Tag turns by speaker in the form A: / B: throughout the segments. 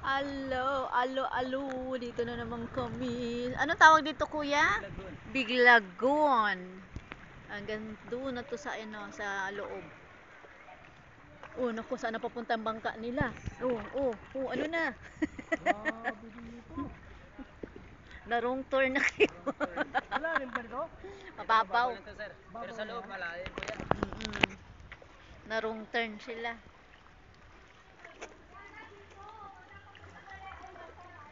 A: Alo, alo, alo. Dito na naman kami. Anong tawag dito, kuya? Biglagon. Hanggang doon na to sa, sa loob. Oh, naku, saan na papunta ang bangka nila? Ano na?
B: Grabe dito.
A: Na-wrong turn na kayo.
B: Wala rin ba dito?
A: Mababaw.
C: Ito, sir. Pero sa loob, malalim po yan.
A: Na-wrong turn sila.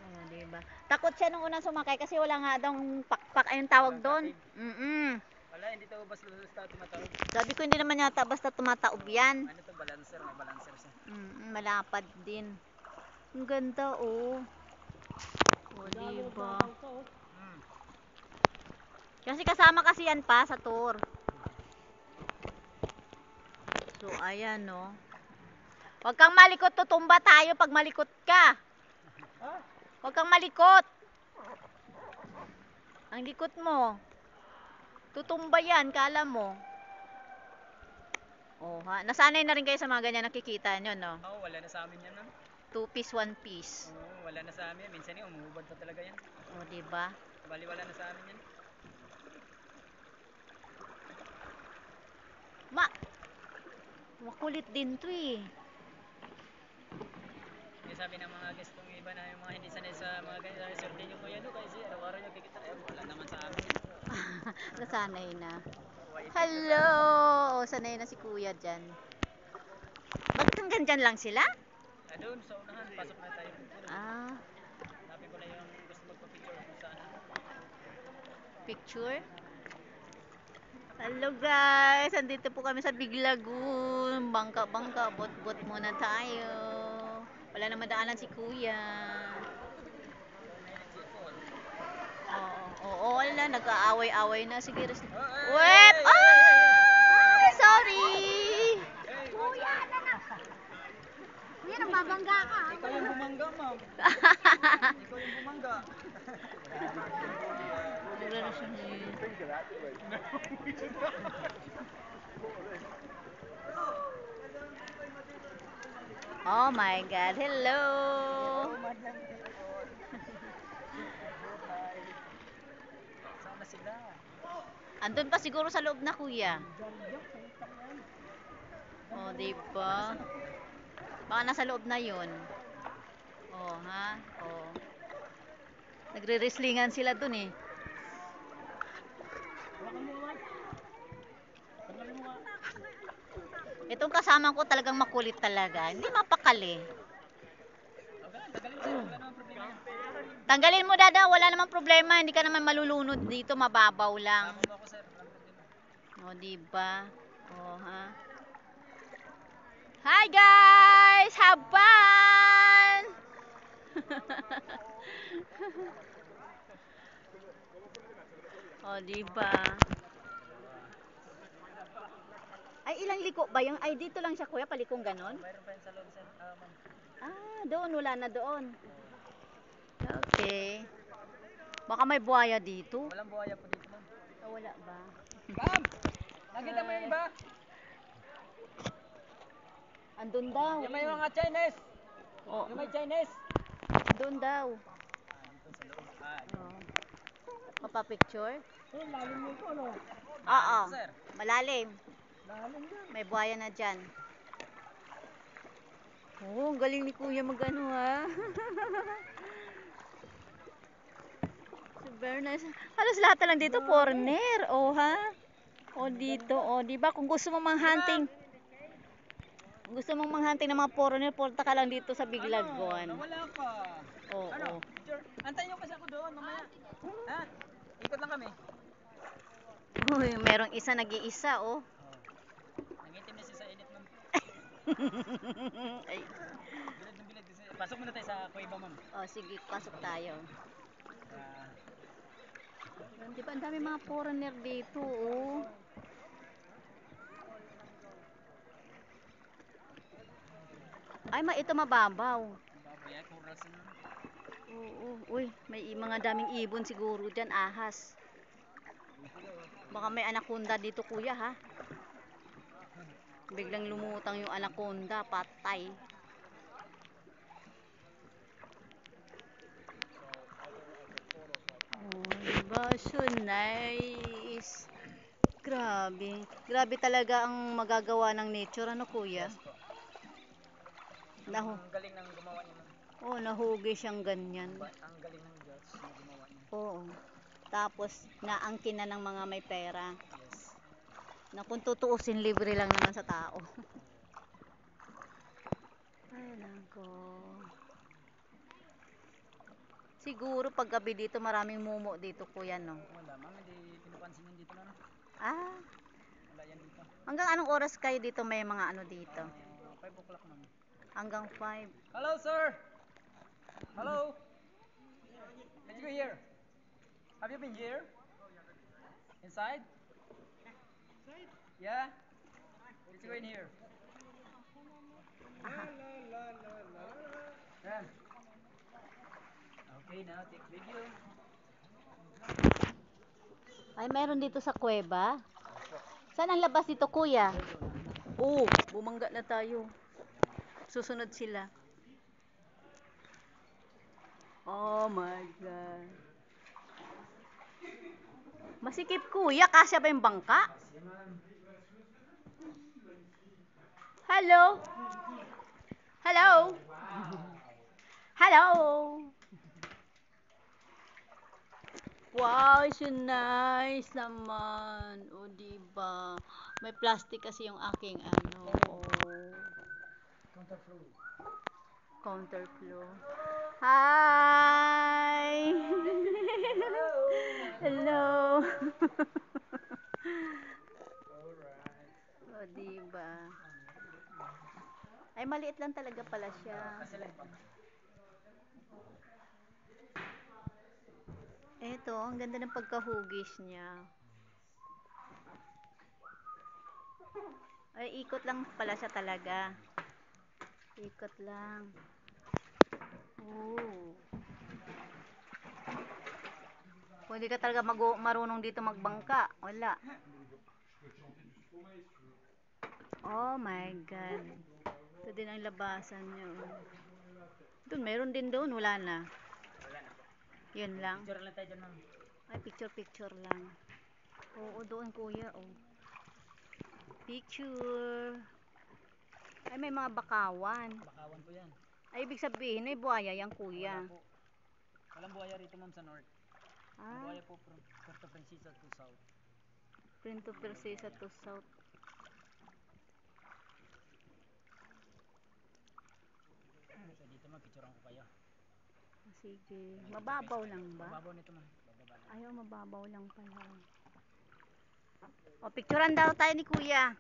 A: Oh, diba? Takot siya nung unang sumakay kasi wala nga daw pakpak ayun tawag doon.
C: Wala, hindi to basta tumatawag.
A: Sabi ko hindi naman yata basta tumataob yan.
C: Ano to, balancer? May balancer siya.
A: Malapad din. Ang ganda oh. Oh, diba? Kasi kasama kasi yan pa sa tour. So, ayan no. Huwag kang malikot, tutumba tayo pag malikot ka. Huwag kang malikot. Ang likot mo. Tutumba yan, kala mo. Oh, ha? Nasanay na rin kayo sa mga ganyan nakikita nyo, no?
C: Oo, wala na sa amin yan, ma'am.
A: 2 piece, 1 piece.
C: Oo, wala na sa amin. Minsan yung umuubad pa talaga yan.
A: Oh, diba?
C: Bali, wala na sa amin yan.
A: Makulit din to eh.
C: Yung sabi ng mga guest kong iba na yung mga hindi sanay sa mga ganyan, resort din yung kuya no, kasi araw-araw yung kikita. Wala naman sa amin.
A: Nasanay na. Hello! Sanay na si kuya dyan. Bakit hanggang dyan lang sila?
C: Doon sa unahan, pasok na tayo. Hanapin ko na yung gusto magpa-picture kung saan.
A: Picture? Hello guys! Andito po kami sa Biglagon. Bangka-bangka. Bot-bot muna tayo. Wala na madaanan si kuya. Oo, wala. Nag-aaway-aaway na. Sige, wep! Ay! Sorry!
B: Kuya, nababangga ka.
C: Ikaw yung bumangga, ma'am. Ikaw yung bumangga.
A: Wala na siya Oh my God, hello!
C: Sana sila.
A: Andun pa siguro sa loob na kuya. Oh, diba? Baka nasa loob na yun. Oh, ha? Oh. Nagre-wrestlingan sila dun eh. Itong kasama ko talagang makulit talaga. Hindi mapakali. Tanggalin mo dada, wala namang problema. Hindi ka naman malulunod dito, mababaw lang. O, diba? O, ha? Hi guys! Have fun! O, diba? Ay, ilang liko ba yung? Ay, dito lang siya kuya, palikong ganon?
C: Mayroon pa yun sa loob, sir.
A: Doon, wala na doon. Okay. Baka may buhaya dito.
C: Walang buhaya po dito, ma'am.
A: Wala ba?
C: Ma'am! Nakita mo yung iba?
A: Andun daw.
C: Yung may mga Chinese!
A: Oh,
C: Yung may Chinese!
A: doon daw.
C: Dito sa loob.
A: Papapicture?
B: Lalim mo ito, ano?
A: Oo.
C: Sir.
A: Malalim.
B: Lalim yan.
A: May buhaya na dyan. Oh, ang galing ni kuya mag-ano ha. Si Bernice. Halos lahat na lang dito foreigner. Oh ha. Oh dito. Oh, di ba kung gusto mong mang-hunting. Kung gusto mong mang-hunting ng mga foreigner, punta ka lang dito sa Biglagon.
C: Wala pa.
A: Oo.
C: Antayin nyo kasi ako doon, mamaya. Ha? Ikot lang kami.
A: Uy, merong isa nag-iisa oh.
C: Nangitim na siya sa init, ma'am.
A: Ay.
C: Bilad ng bilad kasi. Pasok muna tayo sa kuweba, ma'am.
A: Oh, sige, pasok tayo. Di ba ang dami mga foreigner dito oh. Ay, ito mababaw.
C: Kaya coral sa naman.
A: Oo, uy, may mga daming ibon siguro dyan, ahas. Baka may anaconda dito kuya ha. Biglang lumutang yung anaconda, patay. so nice. Grabe. Grabe talaga ang magagawa ng nature, ano kuya?
C: Yes po.
A: Nahu
C: Ang galing ng gumawa niya, ma'am.
A: oh, nahugi siyang ganyan.
C: Ang galing ng Diyos na gumawa niya.
A: Oo. Tapos, naangkin na ng mga may pera.
C: Yes.
A: Na kung tutuusin, libre lang naman sa tao. Ay, nako. Siguro pag gabi dito, maraming mumo dito, kuya, no?
C: Wala, ma'am. Hindi pinapansin yan dito, ma'am.
A: Ah,
C: Wala yan dito.
A: hanggang anong oras kayo dito may mga ano dito?
C: 5 o'clock, ma'am.
A: Hanggang 5.
C: Hello, sir. Hello. Let's go here. Have you been here? Inside? Yeah. Let's go in here. Yan. Okay, now take video.
A: Ay, meron dito sa kuweba. Saan ang labas dito, kuya? Oh, bumangga na tayo. Susunod sila. Oh my God. Masikip, kuya. Kasya ba yung bangka? Hello? Hello? Hello? Wow, so nice naman. O, diba? May plastic kasi yung aking ano. Oh. Counterflow. Hi! Hello! O, diba? Ay, maliit lang talaga pala siya. Eto, ang ganda ng pagkahugis niya. Ay, ikot lang pala siya talaga. Ikot lang. Oh. Kung hindi ka talaga marunong dito magbangka, wala. Oh my God. Ito din ang labasan niya. Doon, meron din doon. Wala na.
C: Wala na po.
A: Yun lang.
C: Picture lang tayo dyan, ma'am.
A: Ay, picture lang. Oo, doon kuya. Oh. Picture. Ay, may mga bakawan.
C: Bakawan po yan.
A: Ay, ibig sabihin, may buhaya yan kuya.
C: Wala po. Walang buhaya rito, ma'am, sa north. Ang
A: Ah,
C: buhaya po from Puerto Princesa to south.
A: Printo Princesa to South.
C: So dito, ma'am, picturean ko kayo.
A: Sige. Mababaw lang ba?
C: Mababaw nito, ma'am. Bababa lang.
A: Ayaw, mababaw lang pala. O, picturean daw tayo ni kuya.